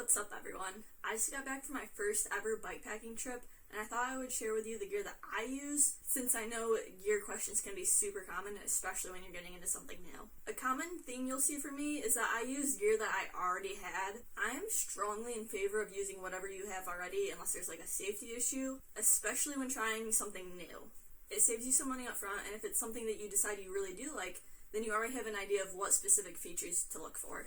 What's up, everyone? I just got back from my first ever bikepacking trip, and I thought I would share with you the gear that I use, since I know gear questions can be super common, especially when you're getting into something new. A common theme you'll see from me is that I use gear that I already had. I am strongly in favor of using whatever you have already, unless there's like a safety issue, especially when trying something new. It saves you some money up front, and if it's something that you decide you really do like, then you already have an idea of what specific features to look for.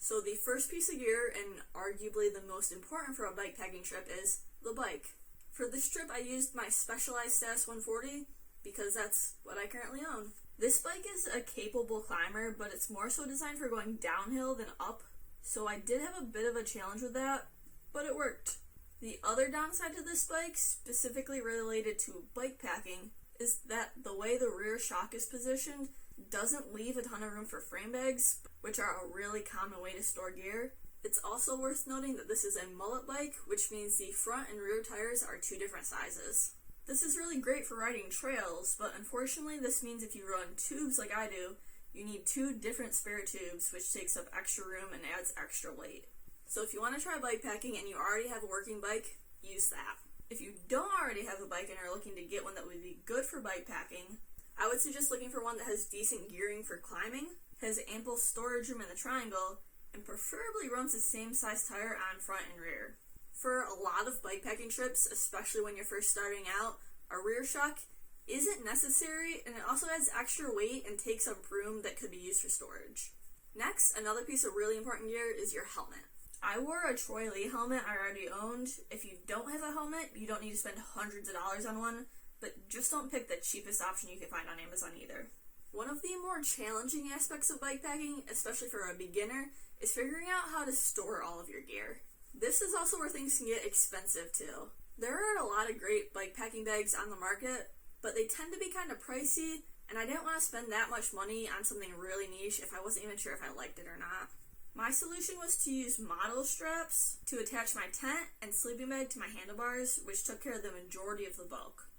So the first piece of gear, and arguably the most important for a bikepacking trip, is the bike. For this trip, I used my Specialized Status 140 because that's what I currently own. This bike is a capable climber, but it's more so designed for going downhill than up, so I did have a bit of a challenge with that, but it worked. The other downside to this bike, specifically related to bikepacking, is that the way the rear shock is positioned doesn't leave a ton of room for frame bags, which are a really common way to store gear. It's also worth noting that this is a mullet bike, which means the front and rear tires are two different sizes. This is really great for riding trails, but unfortunately this means if you run tubes like I do, you need two different spare tubes, which takes up extra room and adds extra weight. So if you want to try bikepacking and you already have a working bike, use that. If you don't already have a bike and are looking to get one that would be good for bikepacking, I would suggest looking for one that has decent gearing for climbing, has ample storage room in the triangle, and preferably runs the same size tire on front and rear. For a lot of bikepacking trips, especially when you're first starting out, a rear shock isn't necessary, and it also adds extra weight and takes up room that could be used for storage. Next, another piece of really important gear is your helmet. I wore a Troy Lee helmet I already owned. If you don't have a helmet, you don't need to spend hundreds of dollars on one, but just don't pick the cheapest option you can find on Amazon either. One of the more challenging aspects of bikepacking, especially for a beginner, is figuring out how to store all of your gear. This is also where things can get expensive too. There are a lot of great bikepacking bags on the market, but they tend to be kind of pricey, and I didn't want to spend that much money on something really niche if I wasn't even sure if I liked it or not. My solution was to use model straps to attach my tent and sleeping bag to my handlebars, which took care of the majority of the bulk.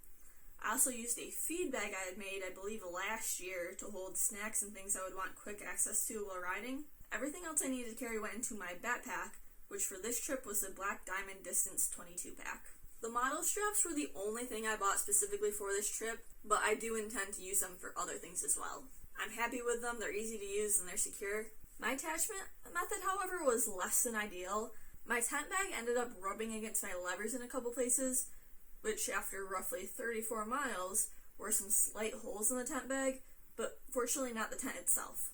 I also used a feed bag I had made, I believe last year, to hold snacks and things I would want quick access to while riding. Everything else I needed to carry went into my backpack, which for this trip was the Black Diamond Distance 22 pack. The model straps were the only thing I bought specifically for this trip, but I do intend to use them for other things as well. I'm happy with them, they're easy to use, and they're secure. My attachment method, however, was less than ideal. My tent bag ended up rubbing against my levers in a couple places, which after roughly 34 miles were some slight holes in the tent bag, but fortunately not the tent itself.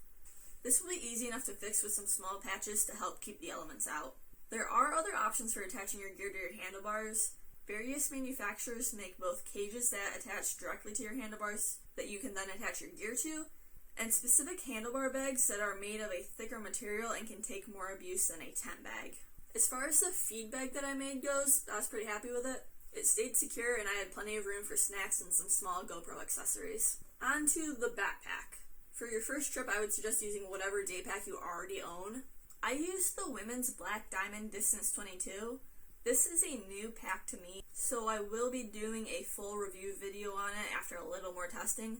This will be easy enough to fix with some small patches to help keep the elements out. There are other options for attaching your gear to your handlebars. Various manufacturers make both cages that attach directly to your handlebars that you can then attach your gear to, and specific handlebar bags that are made of a thicker material and can take more abuse than a tent bag. As far as the feed bag that I made goes, I was pretty happy with it. It stayed secure and I had plenty of room for snacks and some small GoPro accessories. On to the backpack. For your first trip, I would suggest using whatever day pack you already own. I used the women's Black Diamond Distance 22. This is a new pack to me, so I will be doing a full review video on it after a little more testing.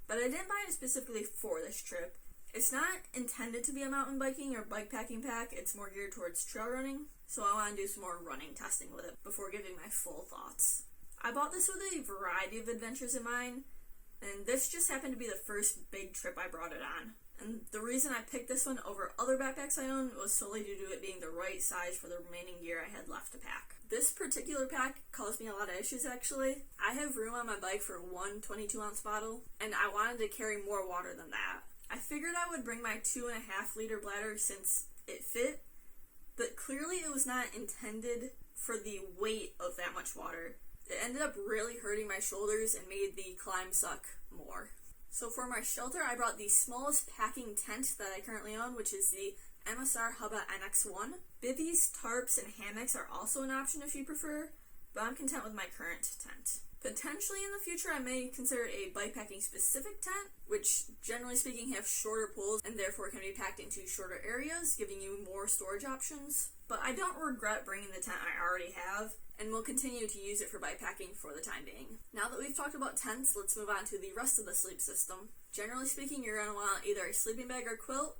But I didn't buy it specifically for this trip. It's not intended to be a mountain biking or bikepacking pack, it's more geared towards trail running, so I want to do some more running testing with it before giving my full thoughts. I bought this with a variety of adventures in mind, and this just happened to be the first big trip I brought it on. And the reason I picked this one over other backpacks I own was solely due to it being the right size for the remaining gear I had left to pack. This particular pack caused me a lot of issues actually. I have room on my bike for one 22-ounce bottle, and I wanted to carry more water than that. I figured I would bring my 2.5 liter bladder since it fit, but clearly it was not intended for the weight of that much water. It ended up really hurting my shoulders and made the climb suck more. So for my shelter, I brought the smallest packing tent that I currently own, which is the MSR Hubba NX1. Bivvies, tarps, and hammocks are also an option if you prefer, but I'm content with my current tent. Potentially in the future, I may consider a bikepacking specific tent, which generally speaking have shorter poles and therefore can be packed into shorter areas, giving you more storage options. But I don't regret bringing the tent I already have, and will continue to use it for bikepacking for the time being. Now that we've talked about tents, let's move on to the rest of the sleep system. Generally speaking, you're going to want either a sleeping bag or quilt,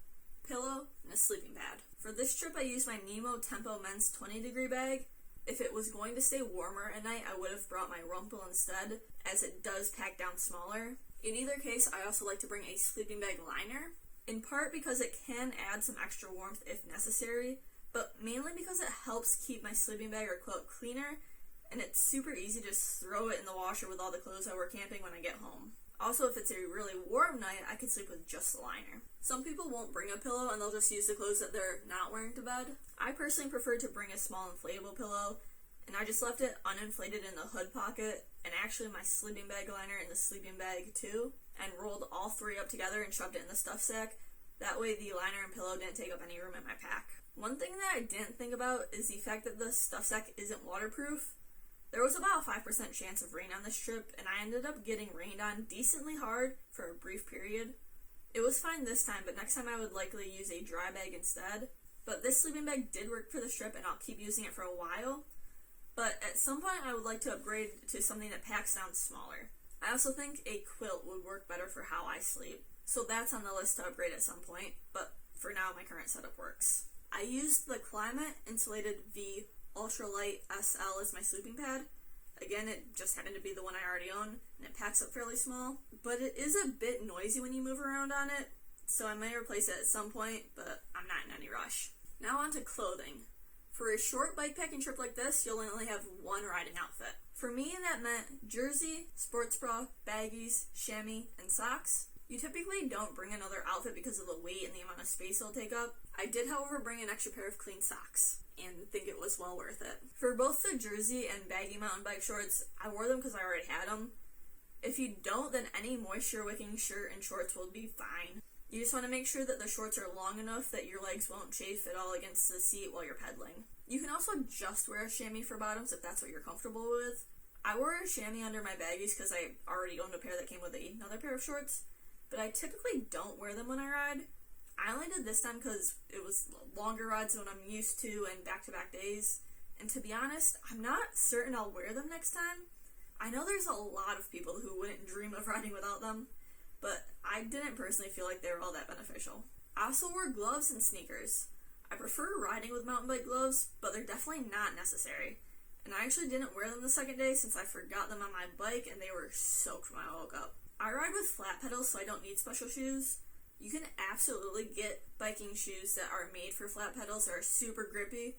pillow, and a sleeping pad. For this trip, I used my Nemo Tempo Men's 20-degree bag. If it was going to stay warmer at night, I would have brought my Rumpel instead, as it does pack down smaller. In either case, I also like to bring a sleeping bag liner, in part because it can add some extra warmth if necessary, but mainly because it helps keep my sleeping bag or quilt cleaner, and it's super easy to just throw it in the washer with all the clothes I wear camping when I get home. Also, if it's a really warm night, I can sleep with just the liner. Some people won't bring a pillow and they'll just use the clothes that they're not wearing to bed. I personally prefer to bring a small inflatable pillow, and I just left it uninflated in the hood pocket, and actually my sleeping bag liner in the sleeping bag too, and rolled all three up together and shoved it in the stuff sack. That way the liner and pillow didn't take up any room in my pack. One thing that I didn't think about is the fact that the stuff sack isn't waterproof. There was about a 5% chance of rain on this trip, and I ended up getting rained on decently hard for a brief period. It was fine this time, but next time I would likely use a dry bag instead. But this sleeping bag did work for this trip, and I'll keep using it for a while. But at some point, I would like to upgrade to something that packs down smaller. I also think a quilt would work better for how I sleep, so that's on the list to upgrade at some point, but for now, my current setup works. I used the Climate Insulated V Ultralight SL as my sleeping pad. Again, it just happened to be the one I already own, and it packs up fairly small, but it is a bit noisy when you move around on it, so I may replace it at some point, but I'm not in any rush. Now on to clothing. For a short bikepacking trip like this, you'll only have one riding outfit. For me, that meant jersey, sports bra, baggies, chamois, and socks. You typically don't bring another outfit because of the weight and the amount of space it'll take up. I did, however, bring an extra pair of clean socks, and think it was well worth it. For both the jersey and baggy mountain bike shorts, I wore them because I already had them. If you don't, then any moisture-wicking shirt and shorts will be fine. You just want to make sure that the shorts are long enough that your legs won't chafe at all against the seat while you're pedaling. You can also just wear a chamois for bottoms if that's what you're comfortable with. I wore a chamois under my baggies because I already owned a pair that came with another pair of shorts, but I typically don't wear them when I ride. I only did this time because it was longer rides than I'm used to and back-to-back days, and to be honest, I'm not certain I'll wear them next time. I know there's a lot of people who wouldn't dream of riding without them, but I didn't personally feel like they were all that beneficial. I also wore gloves and sneakers. I prefer riding with mountain bike gloves, but they're definitely not necessary. And I actually didn't wear them the second day since I forgot them on my bike and they were soaked when I woke up. I ride with flat pedals, so I don't need special shoes. You can absolutely get biking shoes that are made for flat pedals that are super grippy,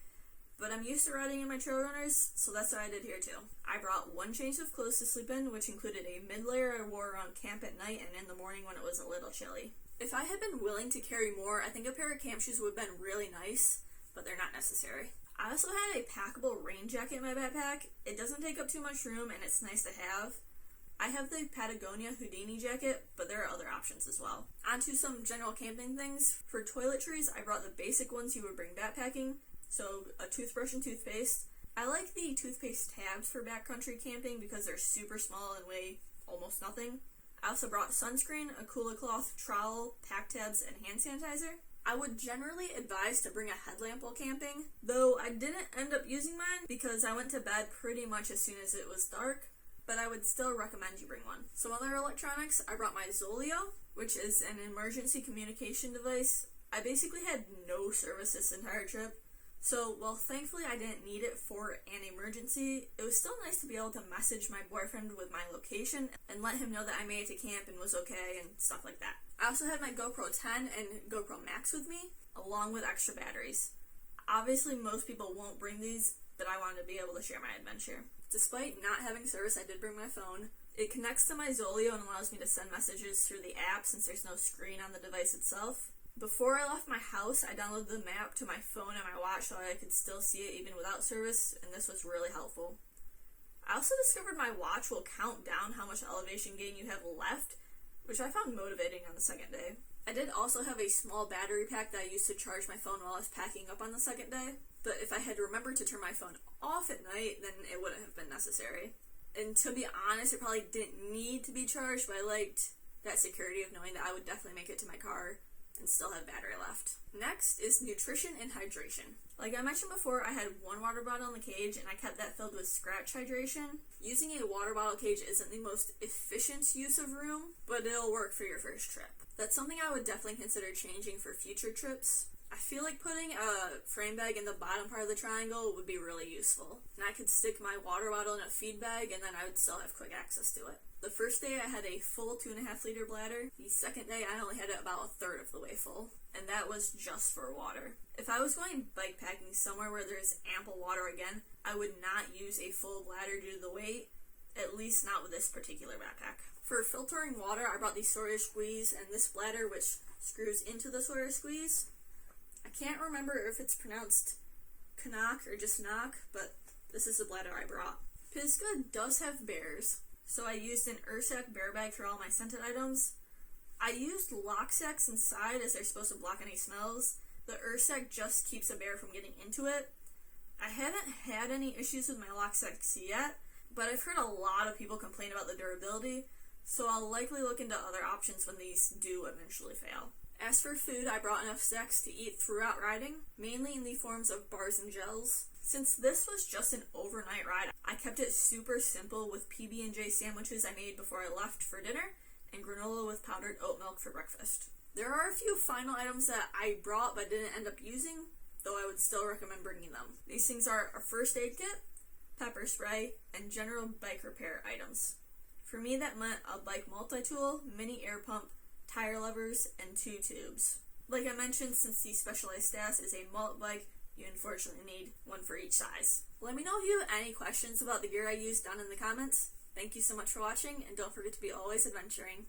but I'm used to riding in my trail runners, so that's what I did here too. I brought one change of clothes to sleep in, which included a mid-layer I wore around camp at night and in the morning when it was a little chilly. If I had been willing to carry more, I think a pair of camp shoes would have been really nice, but they're not necessary. I also had a packable rain jacket in my backpack. It doesn't take up too much room and it's nice to have. I have the Patagonia Houdini jacket, but there are other options as well. On to some general camping things. For toiletries, I brought the basic ones you would bring backpacking, so a toothbrush and toothpaste. I like the toothpaste tabs for backcountry camping because they're super small and weigh almost nothing. I also brought sunscreen, a cooler cloth, trowel, pack tabs, and hand sanitizer. I would generally advise to bring a headlamp while camping, though I didn't end up using mine because I went to bed pretty much as soon as it was dark, but I would still recommend you bring one. Some other electronics, I brought my Zoleo, which is an emergency communication device. I basically had no service this entire trip, so while thankfully I didn't need it for an emergency, it was still nice to be able to message my boyfriend with my location and let him know that I made it to camp and was okay and stuff like that. I also had my GoPro 10 and GoPro Max with me, along with extra batteries. Obviously most people won't bring these, but I wanted to be able to share my adventure. Despite not having service, I did bring my phone. It connects to my Zoleo and allows me to send messages through the app since there's no screen on the device itself. Before I left my house, I downloaded the map to my phone and my watch so I could still see it even without service, and this was really helpful. I also discovered my watch will count down how much elevation gain you have left, which I found motivating on the second day. I did also have a small battery pack that I used to charge my phone while I was packing up on the second day, but if I had remembered to turn my phone off at night, then it wouldn't have been necessary. And to be honest, it probably didn't need to be charged, but I liked that security of knowing that I would definitely make it to my car and still have battery left. Next is nutrition and hydration. Like I mentioned before, I had one water bottle in the cage and I kept that filled with scratch hydration. Using a water bottle cage isn't the most efficient use of room, but it'll work for your first trip. That's something I would definitely consider changing for future trips. I feel like putting a frame bag in the bottom part of the triangle would be really useful. And I could stick my water bottle in a feed bag and then I would still have quick access to it. The first day I had a full 2.5 liter bladder. The second day I only had it about a third of the way full. And that was just for water. If I was going bikepacking somewhere where there's ample water again, I would not use a full bladder due to the weight, at least not with this particular backpack. For filtering water, I brought the Sawyer Squeeze and this bladder, which screws into the Sawyer Squeeze. I can't remember if it's pronounced Canuck or just Knock, but this is the bladder I brought. Pisgah does have bears, so I used an Ursack bear bag for all my scented items. I used lock sacks inside as they're supposed to block any smells. The Ursack just keeps a bear from getting into it. I haven't had any issues with my lock sacks yet, but I've heard a lot of people complain about the durability, so I'll likely look into other options when these do eventually fail. As for food, I brought enough snacks to eat throughout riding, mainly in the forms of bars and gels. Since this was just an overnight ride, I kept it super simple with PB&J sandwiches I made before I left for dinner, and granola with powdered oat milk for breakfast. There are a few final items that I brought but didn't end up using, though I would still recommend bringing them. These things are a first aid kit, pepper spray, and general bike repair items. For me, that meant a bike multi-tool, mini air pump, tire levers, and 2 tubes. Like I mentioned, since the Specialized Stass is a mullet bike, you unfortunately need one for each size. Let me know if you have any questions about the gear I used down in the comments. Thank you so much for watching, and don't forget to be always adventuring.